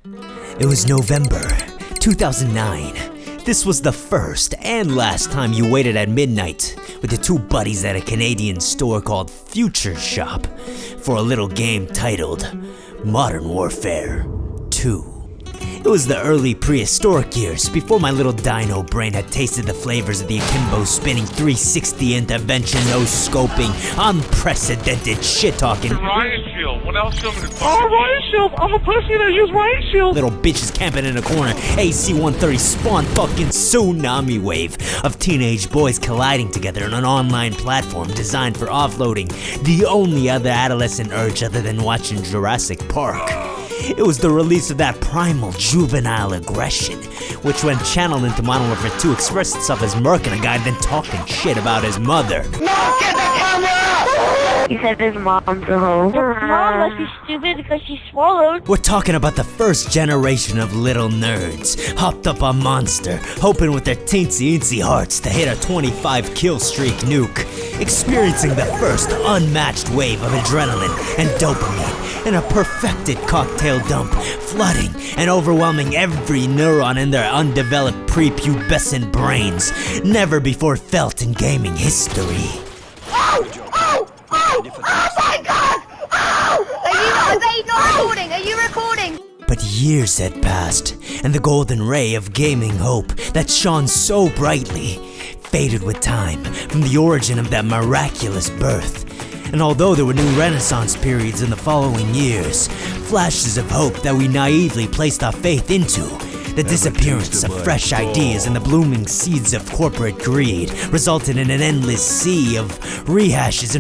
It was November 2009. This was the first and last time you waited at midnight with your two buddies at a Canadian store called Future Shop for a little game titled Modern Warfare 2. It was the early prehistoric years, before my little dino brain had tasted the flavors of the akimbo spinning 360 intervention, no scoping, unprecedented shit-talking. Riot shield, what else you want me to Oh, riot shield! I'm a pussy that use riot shield! Little bitches camping in a corner, AC-130 spawn fucking tsunami wave of teenage boys colliding together on an online platform designed for offloading the only other adolescent urge other than watching Jurassic Park. It was the release of that primal juvenile aggression, which when channeled into Modern Warfare 2 expressed itself as murking a guy then talking shit about his mother. No, get the camera! He said his mom's a hoe. Mom must be stupid because she swallowed. We're talking about the first generation of little nerds, hopped up on Monster, hoping with their teensy-eensy hearts to hit a 25 kill streak nuke, experiencing the first unmatched wave of adrenaline and dopamine in a perfected cocktail dump, flooding and overwhelming every neuron in their undeveloped prepubescent brains, never before felt in gaming history. Oh my god! Oh! Are you not recording? Are you recording? But years had passed, and the golden ray of gaming hope that shone so brightly faded with time from the origin of that miraculous birth. And although there were new renaissance periods in the following years, flashes of hope that we naively placed our faith into, the disappearance of fresh ideas and the blooming seeds of corporate greed resulted in an endless sea of rehashes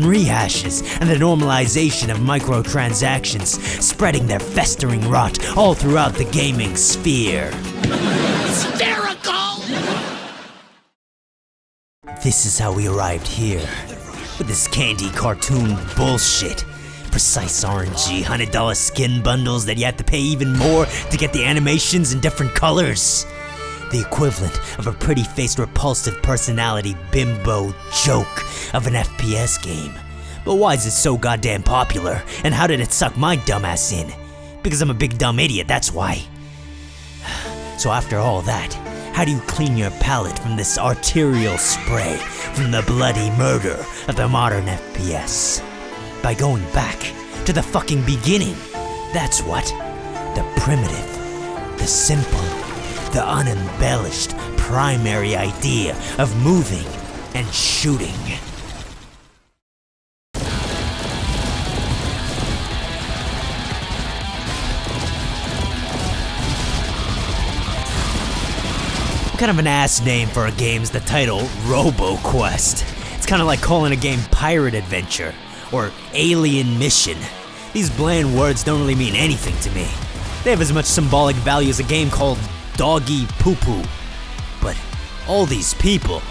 and the normalization of microtransactions, spreading their festering rot all throughout the gaming sphere. Hysterical! This is how we arrived here, with this candy cartoon bullshit. Precise RNG, $100 skin bundles that you have to pay even more to get the animations in different colors. The equivalent of a pretty-faced, repulsive personality bimbo joke of an FPS game. But why is it so goddamn popular? And how did it suck my dumbass in? Because I'm a big dumb idiot, that's why. So after all that, how do you clean your palate from this arterial spray from the bloody murder of the modern FPS? By going back to the fucking beginning. That's what. The primitive, the simple, the unembellished primary idea of moving and shooting. What kind of an ass name for a game's the title RoboQuest? It's kind of like calling a game Pirate Adventure or Alien Mission. These bland words don't really mean anything to me. They have as much symbolic value as a game called Doggy Poo Poo. But all these people,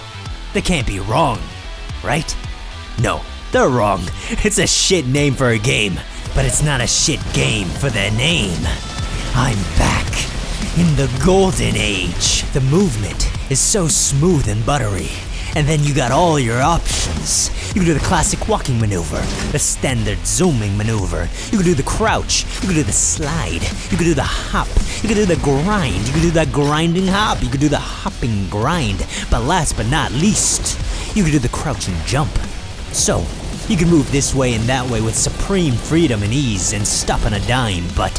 they can't be wrong, right? No, they're wrong. It's a shit name for a game, but it's not a shit game for the name. I'm back in the golden age. The movement is so smooth and buttery. And then you got all your options. You can do the classic walking maneuver, the standard zooming maneuver. You can do the crouch, you can do the slide, you can do the hop, you can do the grind, you can do that grinding hop, you can do the hopping grind. But last but not least, you can do the crouching jump. So, you can move this way and that way with supreme freedom and ease and stop on a dime, but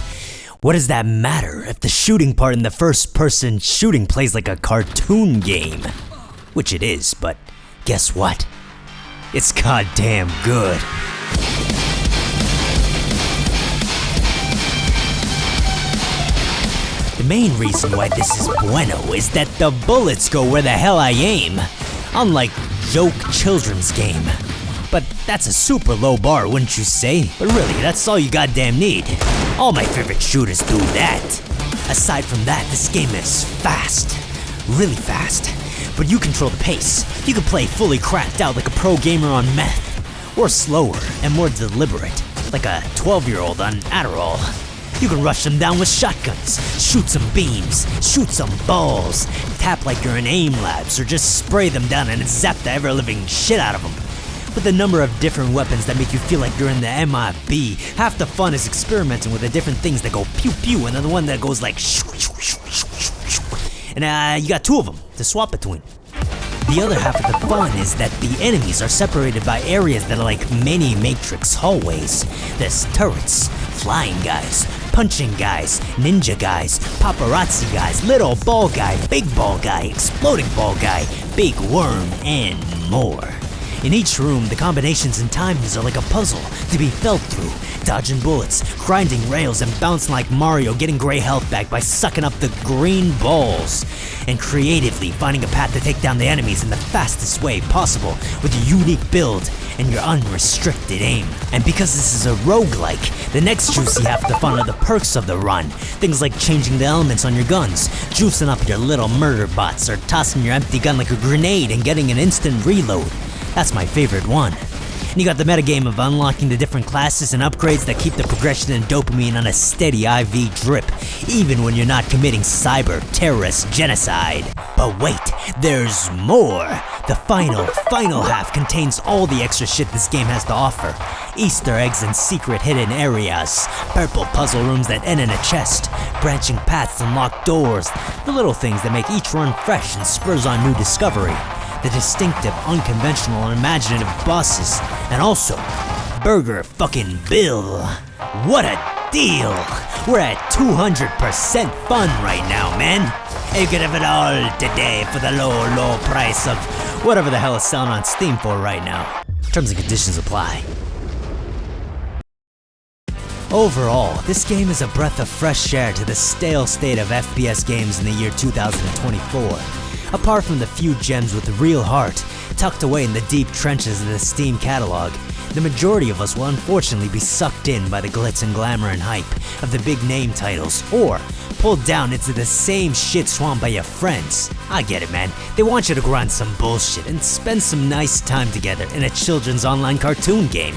what does that matter if the shooting part in the first-person shooting plays like a cartoon game? Which it is, but guess what? It's goddamn good. The main reason why this is bueno is that the bullets go where the hell I aim, unlike joke children's game. But that's a super low bar, wouldn't you say? But really, that's all you goddamn need. All my favorite shooters do that. Aside from that, this game is fast. Really fast. But you control the pace. You can play fully cracked out like a pro gamer on meth. Or slower and more deliberate, like a 12-year-old on Adderall. You can rush them down with shotguns, shoot some beams, shoot some balls, tap like you're in aim labs, or just spray them down and zap the ever-living shit out of them. with a number of different weapons that make you feel like you're in the MIB. Half the fun is experimenting with the different things that go pew pew, and then the one that goes like shoo shoo shoo shoo shoo shoo. And you got 2 of them to swap between. The other half of the fun is that the enemies are separated by areas that are like mini Matrix hallways. There's turrets, flying guys, punching guys, ninja guys, paparazzi guys, little ball guy, big ball guy, exploding ball guy, big worm, and more. In each room, the combinations and timings are like a puzzle to be felt through, dodging bullets, grinding rails, and bouncing like Mario, getting gray health back by sucking up the green balls, and creatively finding a path to take down the enemies in the fastest way possible with a unique build and your unrestricted aim. And because this is a roguelike, the next juicy half of the fun are the perks of the run. Things like changing the elements on your guns, juicing up your little murder bots, or tossing your empty gun like a grenade and getting an instant reload. That's my favorite one. And you got the metagame of unlocking the different classes and upgrades that keep the progression and dopamine on a steady IV drip, even when you're not committing cyber terrorist genocide. But wait, there's more! The final half contains all the extra shit this game has to offer. Easter eggs and secret hidden areas, purple puzzle rooms that end in a chest, branching paths and locked doors, the little things that make each run fresh and spurs on new discovery. The distinctive, unconventional, and imaginative bosses, and also Burger fucking Bill. What a deal! We're at 200% fun right now, man. You can have it all today for the low price of whatever the hell it's selling on Steam for right now. Terms and conditions apply. Overall, this game is a breath of fresh air to the stale state of FPS games in the year 2024. Apart from the few gems with real heart, tucked away in the deep trenches of the Steam catalog, the majority of us will unfortunately be sucked in by the glitz and glamour and hype of the big name titles, or pulled down into the same shit swamp by your friends. I get it, man. They want you to grind some bullshit and spend some nice time together in a children's online cartoon game.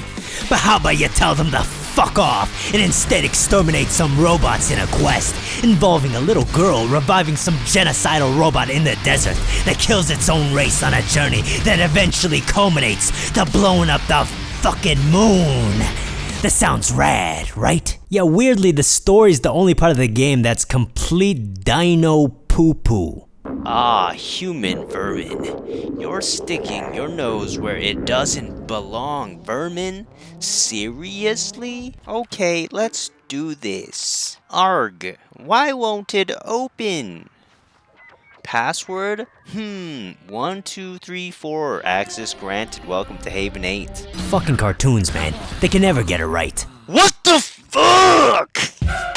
But how about you tell them to fuck off and instead exterminate some robots in a quest involving a little girl reviving some genocidal robot in the desert that kills its own race on a journey that eventually culminates to blowing up the fucking moon. That sounds rad, right? Yeah, weirdly the story's the only part of the game that's complete dino poo-poo. Ah, human vermin. You're sticking your nose where it doesn't belong, vermin? Seriously? Okay, let's do this. Arg, why won't it open? Password? 1, 2, 3, 4. Access granted. Welcome to Haven 8. Fucking cartoons, man. They can never get it right. What the fuck?